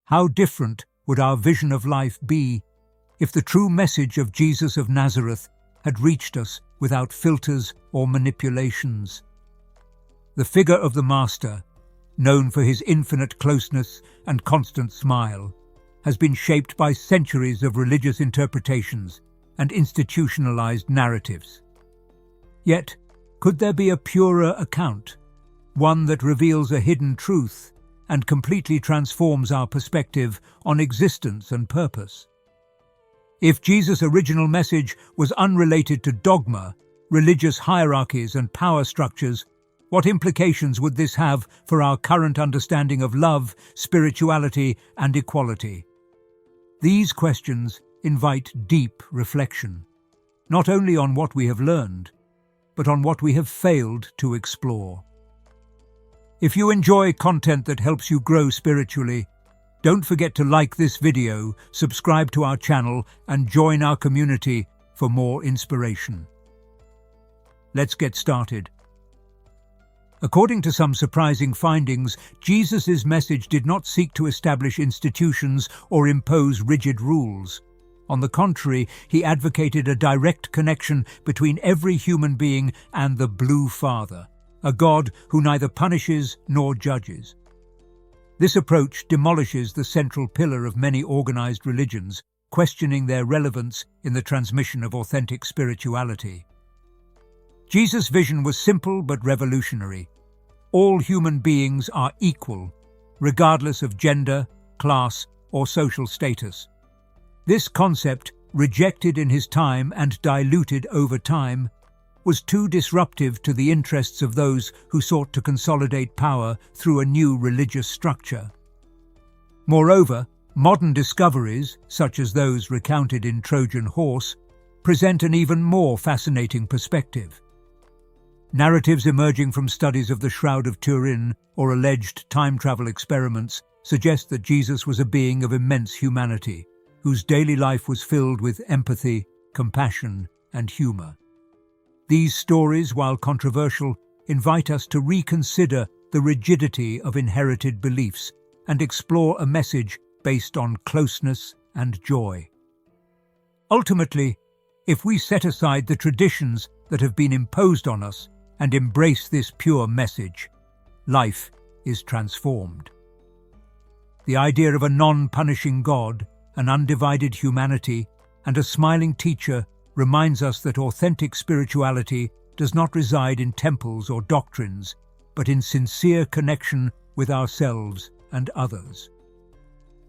How different would our vision of life be if the true message of Jesus of Nazareth had reached us without filters or manipulations? The figure of the Master, known for his infinite closeness and constant smile, has been shaped by centuries of religious interpretations and institutionalized narratives. Yet, could there be a purer account, one that reveals a hidden truth and completely transforms our perspective on existence and purpose? If Jesus' original message was unrelated to dogma, religious hierarchies and power structures, what implications would this have for our current understanding of love, spirituality, and equality? These questions invite deep reflection, not only on what we have learned, but on what we have failed to explore. If you enjoy content that helps you grow spiritually, don't forget to like this video, subscribe to our channel, and join our community for more inspiration. Let's get started. According to some surprising findings, Jesus' message did not seek to establish institutions or impose rigid rules. On the contrary, he advocated a direct connection between every human being and the Blue Father, a God who neither punishes nor judges. This approach demolishes the central pillar of many organized religions, questioning their relevance in the transmission of authentic spirituality. Jesus' vision was simple but revolutionary. All human beings are equal, regardless of gender, class, or social status. This concept, rejected in his time and diluted over time, was too disruptive to the interests of those who sought to consolidate power through a new religious structure. Moreover, modern discoveries, such as those recounted in Trojan Horse, present an even more fascinating perspective. Narratives emerging from studies of the Shroud of Turin or alleged time travel experiments suggest that Jesus was a being of immense humanity, whose daily life was filled with empathy, compassion, and humor. These stories, while controversial, invite us to reconsider the rigidity of inherited beliefs and explore a message based on closeness and joy. Ultimately, if we set aside the traditions that have been imposed on us and embrace this pure message, life is transformed. The idea of a non-punishing God, an undivided humanity, and a smiling teacher reminds us that authentic spirituality does not reside in temples or doctrines, but in sincere connection with ourselves and others.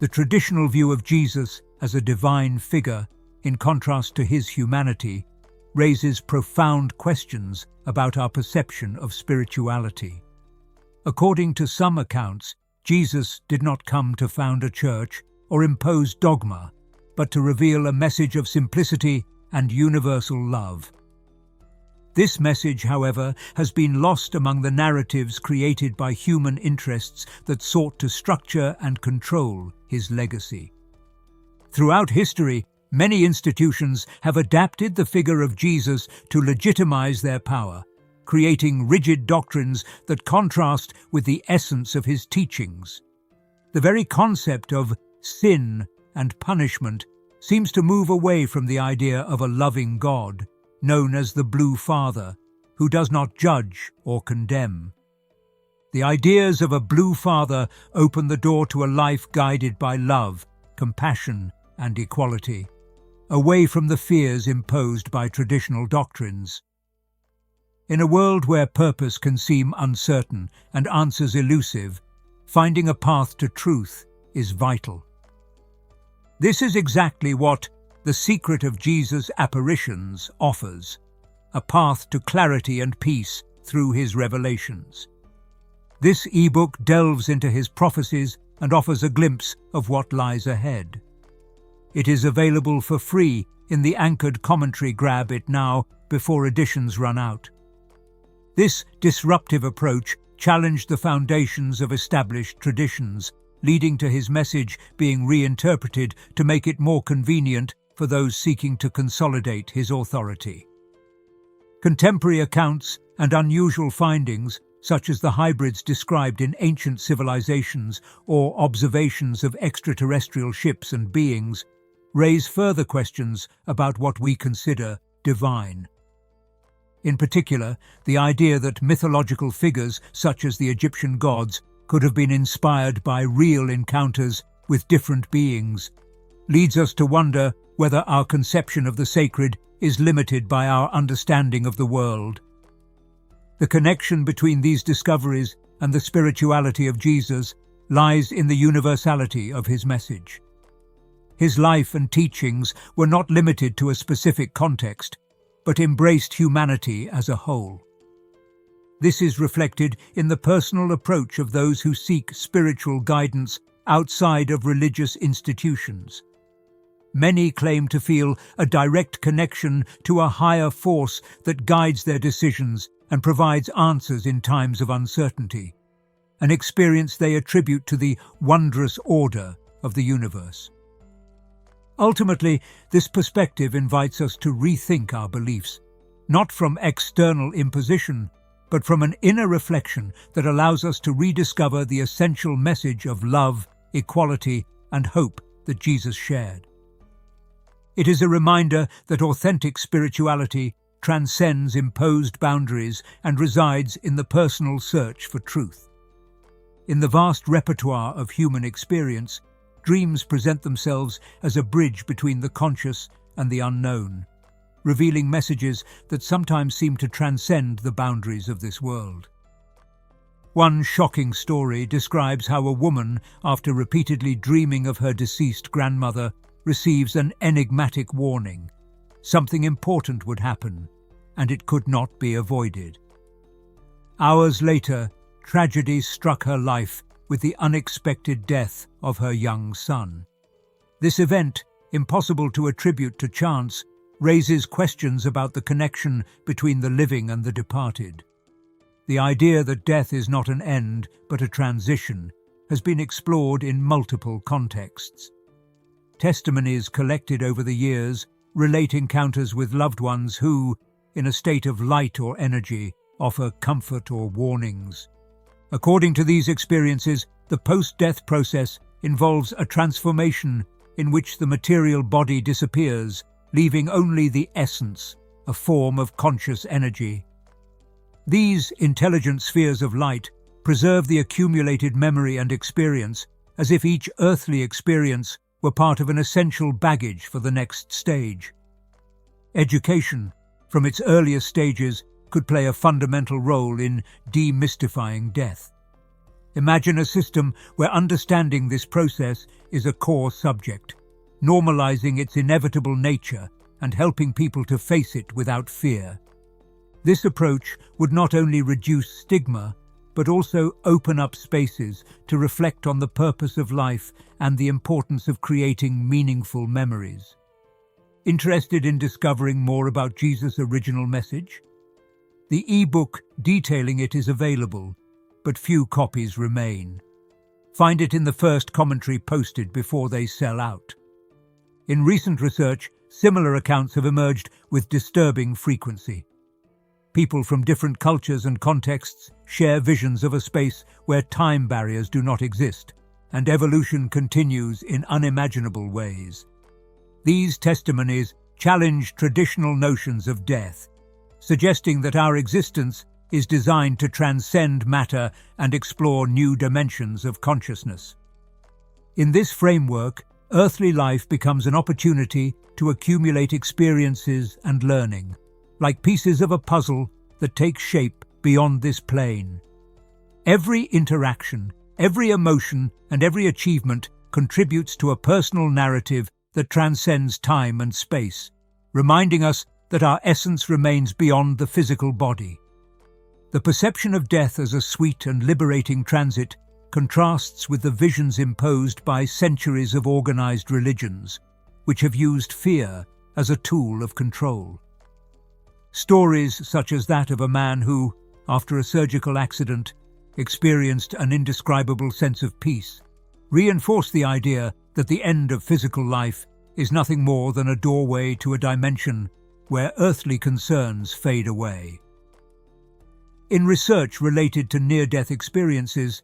The traditional view of Jesus as a divine figure, in contrast to his humanity, raises profound questions about our perception of spirituality. According to some accounts, Jesus did not come to found a church or impose dogma, but to reveal a message of simplicity and universal love. This message, however, has been lost among the narratives created by human interests that sought to structure and control his legacy. Throughout history, many institutions have adapted the figure of Jesus to legitimize their power, creating rigid doctrines that contrast with the essence of his teachings. The very concept of sin and punishment seems to move away from the idea of a loving God, known as the Blue Father, who does not judge or condemn. The ideas of a Blue Father open the door to a life guided by love, compassion, and equality, away from the fears imposed by traditional doctrines. In a world where purpose can seem uncertain and answers elusive, finding a path to truth is vital. This is exactly what The Secret of Jesus' Apparitions offers, a path to clarity and peace through his revelations. This ebook delves into his prophecies and offers a glimpse of what lies ahead. It is available for free in the anchored commentary. Grab it now before editions run out. This disruptive approach challenged the foundations of established traditions, leading to his message being reinterpreted to make it more convenient for those seeking to consolidate his authority. Contemporary accounts and unusual findings such as the hybrids described in ancient civilizations or observations of extraterrestrial ships and beings, raise further questions about what we consider divine. In particular, the idea that mythological figures such as the Egyptian gods could have been inspired by real encounters with different beings leads us to wonder whether our conception of the sacred is limited by our understanding of the world. The connection between these discoveries and the spirituality of Jesus lies in the universality of his message. His life and teachings were not limited to a specific context, but embraced humanity as a whole. This is reflected in the personal approach of those who seek spiritual guidance outside of religious institutions. Many claim to feel a direct connection to a higher force that guides their decisions and provides answers in times of uncertainty, an experience they attribute to the wondrous order of the universe. Ultimately, this perspective invites us to rethink our beliefs, not from external imposition, but from an inner reflection that allows us to rediscover the essential message of love, equality, and hope that Jesus shared. It is a reminder that authentic spirituality transcends imposed boundaries and resides in the personal search for truth. In the vast repertoire of human experience, dreams present themselves as a bridge between the conscious and the unknown, revealing messages that sometimes seem to transcend the boundaries of this world. One shocking story describes how a woman, after repeatedly dreaming of her deceased grandmother, receives an enigmatic warning. Something important would happen, and it could not be avoided. Hours later, tragedy struck her life with the unexpected death of her young son. This event, impossible to attribute to chance, raises questions about the connection between the living and the departed. The idea that death is not an end, but a transition, has been explored in multiple contexts. Testimonies collected over the years relate encounters with loved ones who, in a state of light or energy, offer comfort or warnings. According to these experiences, the post-death process involves a transformation in which the material body disappears, leaving only the essence, a form of conscious energy. These intelligent spheres of light preserve the accumulated memory and experience as if each earthly experience were part of an essential baggage for the next stage. Education, from its earliest stages, could play a fundamental role in demystifying death. Imagine a system where understanding this process is a core subject, normalizing its inevitable nature and helping people to face it without fear. This approach would not only reduce stigma, but also open up spaces to reflect on the purpose of life and the importance of creating meaningful memories. Interested in discovering more about Jesus' original message? The e-book detailing it is available, but few copies remain. Find it in the first commentary posted before they sell out. In recent research, similar accounts have emerged with disturbing frequency. People from different cultures and contexts share visions of a space where time barriers do not exist, and evolution continues in unimaginable ways. These testimonies challenge traditional notions of death, suggesting that our existence is designed to transcend matter and explore new dimensions of consciousness. In this framework, earthly life becomes an opportunity to accumulate experiences and learning, like pieces of a puzzle that take shape beyond this plane. Every interaction, every emotion, and every achievement contributes to a personal narrative that transcends time and space, reminding us that our essence remains beyond the physical body. The perception of death as a sweet and liberating transit contrasts with the visions imposed by centuries of organized religions, which have used fear as a tool of control. Stories such as that of a man who, after a surgical accident, experienced an indescribable sense of peace, reinforce the idea that the end of physical life is nothing more than a doorway to a dimension where earthly concerns fade away. In research related to near-death experiences,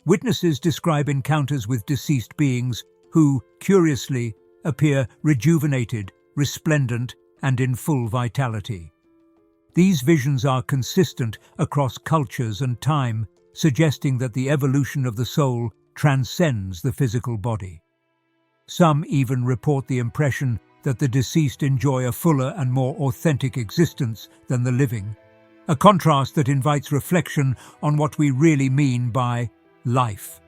witnesses describe encounters with deceased beings who, curiously, appear rejuvenated, resplendent, and in full vitality. These visions are consistent across cultures and time, suggesting that the evolution of the soul transcends the physical body. Some even report the impression that the deceased enjoy a fuller and more authentic existence than the living, a contrast that invites reflection on what we really mean by life.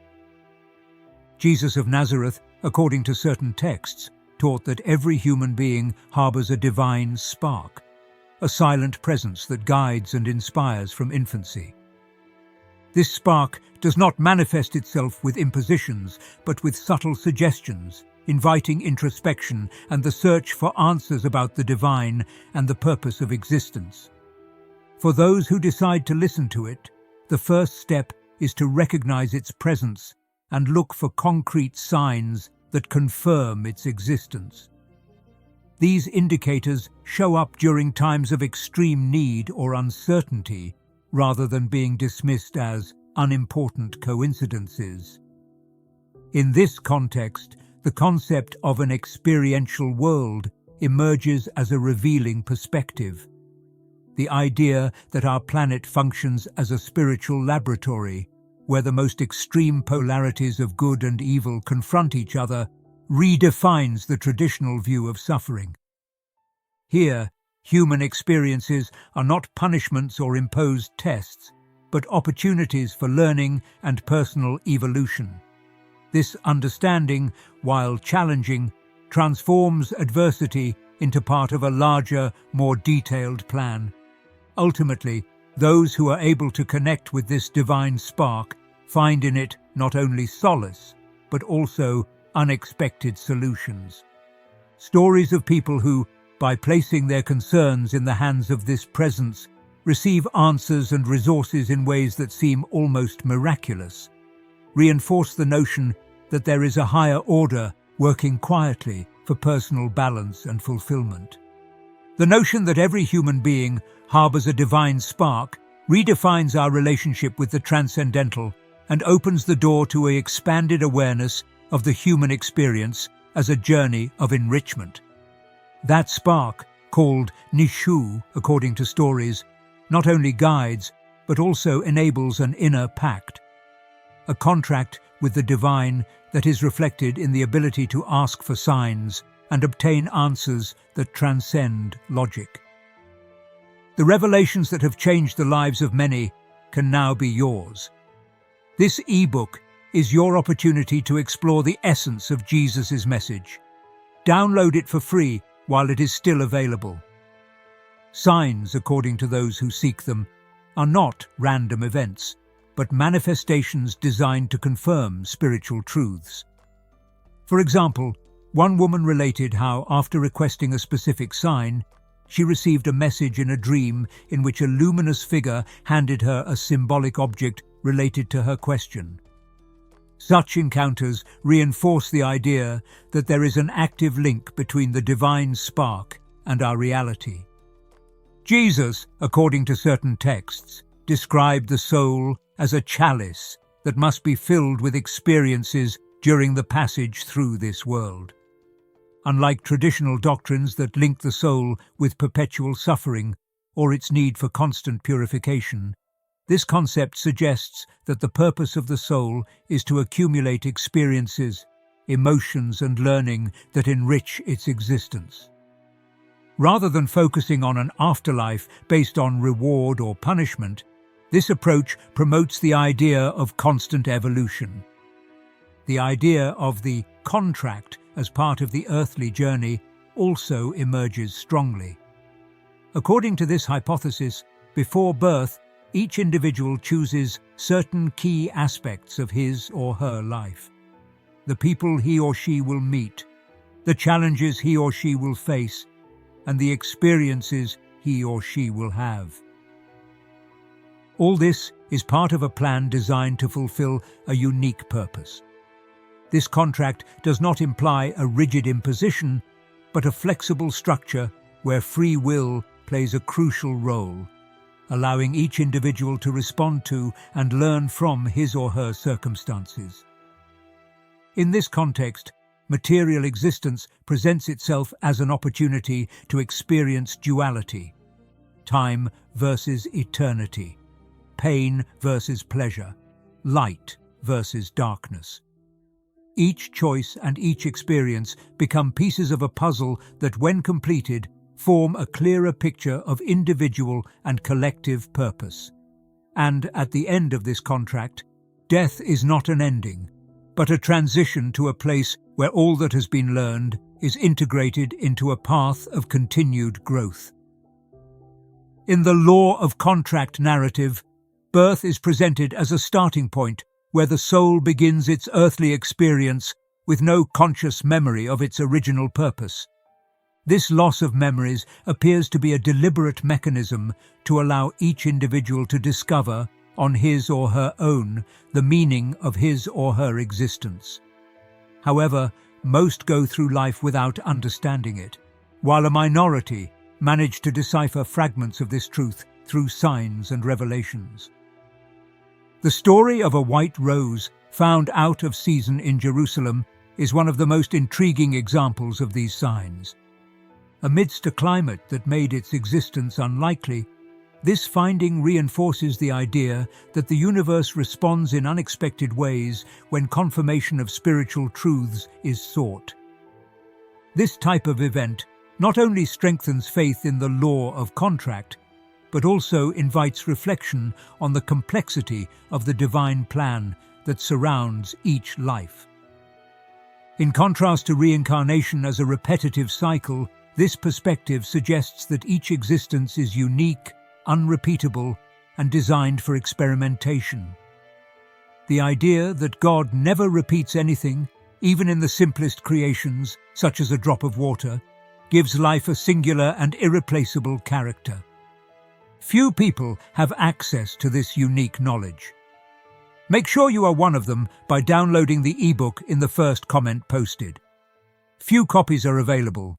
Jesus of Nazareth, according to certain texts, taught that every human being harbors a divine spark, a silent presence that guides and inspires from infancy. This spark does not manifest itself with impositions, but with subtle suggestions, inviting introspection and the search for answers about the divine and the purpose of existence. For those who decide to listen to it, the first step is to recognize its presence and look for concrete signs that confirm its existence. These indicators show up during times of extreme need or uncertainty, rather than being dismissed as unimportant coincidences. In this context, the concept of an experiential world emerges as a revealing perspective. The idea that our planet functions as a spiritual laboratory, where the most extreme polarities of good and evil confront each other, redefines the traditional view of suffering. Here, human experiences are not punishments or imposed tests, but opportunities for learning and personal evolution. This understanding, while challenging, transforms adversity into part of a larger, more detailed plan. Ultimately, those who are able to connect with this divine spark find in it not only solace, but also unexpected solutions. Stories of people who, by placing their concerns in the hands of this presence, receive answers and resources in ways that seem almost miraculous, reinforce the notion that there is a higher order working quietly for personal balance and fulfillment. The notion that every human being harbors a divine spark redefines our relationship with the transcendental and opens the door to an expanded awareness of the human experience as a journey of enrichment. That spark, called Nishu according to stories, not only guides, but also enables an inner pact, a contract with the divine that is reflected in the ability to ask for signs and obtain answers that transcend logic. The revelations that have changed the lives of many can now be yours. This ebook is your opportunity to explore the essence of Jesus' message. Download it for free while it is still available. Signs, according to those who seek them, are not random events, but manifestations designed to confirm spiritual truths. For example, one woman related how, after requesting a specific sign, she received a message in a dream in which a luminous figure handed her a symbolic object related to her question. Such encounters reinforce the idea that there is an active link between the divine spark and our reality. Jesus, according to certain texts, described the soul as a chalice that must be filled with experiences during the passage through this world. Unlike traditional doctrines that link the soul with perpetual suffering or its need for constant purification, this concept suggests that the purpose of the soul is to accumulate experiences, emotions, and learning that enrich its existence. Rather than focusing on an afterlife based on reward or punishment, this approach promotes the idea of constant evolution. The idea of the contract as part of the earthly journey also emerges strongly. According to this hypothesis, before birth, each individual chooses certain key aspects of his or her life. The people he or she will meet, the challenges he or she will face, and the experiences he or she will have. All this is part of a plan designed to fulfill a unique purpose. This contract does not imply a rigid imposition, but a flexible structure where free will plays a crucial role, allowing each individual to respond to and learn from his or her circumstances. In this context, material existence presents itself as an opportunity to experience duality: time versus eternity, pain versus pleasure, light versus darkness. Each choice and each experience become pieces of a puzzle that, when completed, form a clearer picture of individual and collective purpose. And at the end of this contract, death is not an ending, but a transition to a place where all that has been learned is integrated into a path of continued growth. In the law of contract narrative, birth is presented as a starting point where the soul begins its earthly experience with no conscious memory of its original purpose. This loss of memories appears to be a deliberate mechanism to allow each individual to discover, on his or her own, the meaning of his or her existence. However, most go through life without understanding it, while a minority manage to decipher fragments of this truth through signs and revelations. The story of a white rose found out of season in Jerusalem is one of the most intriguing examples of these signs. Amidst a climate that made its existence unlikely, this finding reinforces the idea that the universe responds in unexpected ways when confirmation of spiritual truths is sought. This type of event not only strengthens faith in the law of contract, but also invites reflection on the complexity of the divine plan that surrounds each life. In contrast to reincarnation as a repetitive cycle, this perspective suggests that each existence is unique, unrepeatable, and designed for experimentation. The idea that God never repeats anything, even in the simplest creations, such as a drop of water, gives life a singular and irreplaceable character. Few people have access to this unique knowledge. Make sure you are one of them by downloading the ebook in the first comment posted. Few copies are available.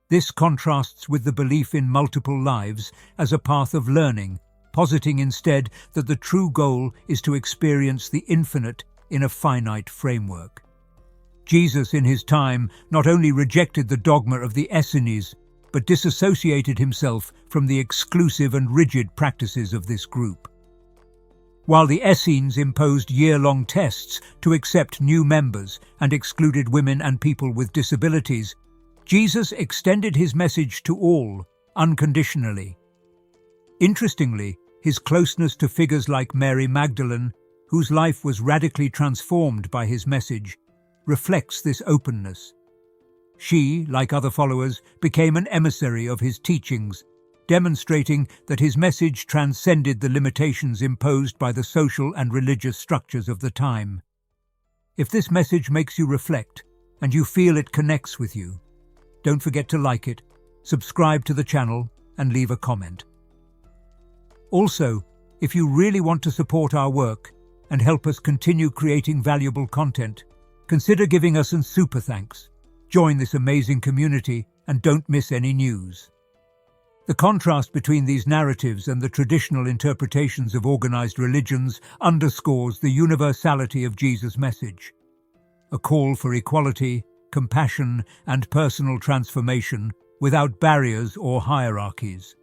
This contrasts with the belief in multiple lives as a path of learning, positing instead that the true goal is to experience the infinite in a finite framework. Jesus, in his time, not only rejected the dogma of the Essenes, but disassociated himself from the exclusive and rigid practices of this group. While the Essenes imposed year-long tests to accept new members and excluded women and people with disabilities, Jesus extended his message to all, unconditionally. Interestingly, his closeness to figures like Mary Magdalene, whose life was radically transformed by his message, reflects this openness. She, like other followers, became an emissary of his teachings, demonstrating that his message transcended the limitations imposed by the social and religious structures of the time. If this message makes you reflect, and you feel it connects with you, don't forget to like it, subscribe to the channel, and leave a comment. Also, if you really want to support our work and help us continue creating valuable content, consider giving us a super thanks. Join this amazing community and don't miss any news. The contrast between these narratives and the traditional interpretations of organized religions underscores the universality of Jesus' message. A call for equality, compassion, and personal transformation without barriers or hierarchies.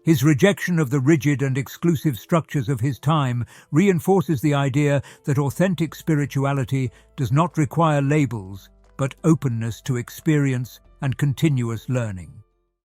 His rejection of the rigid and exclusive structures of his time reinforces the idea that authentic spirituality does not require labels, but openness to experience and continuous learning.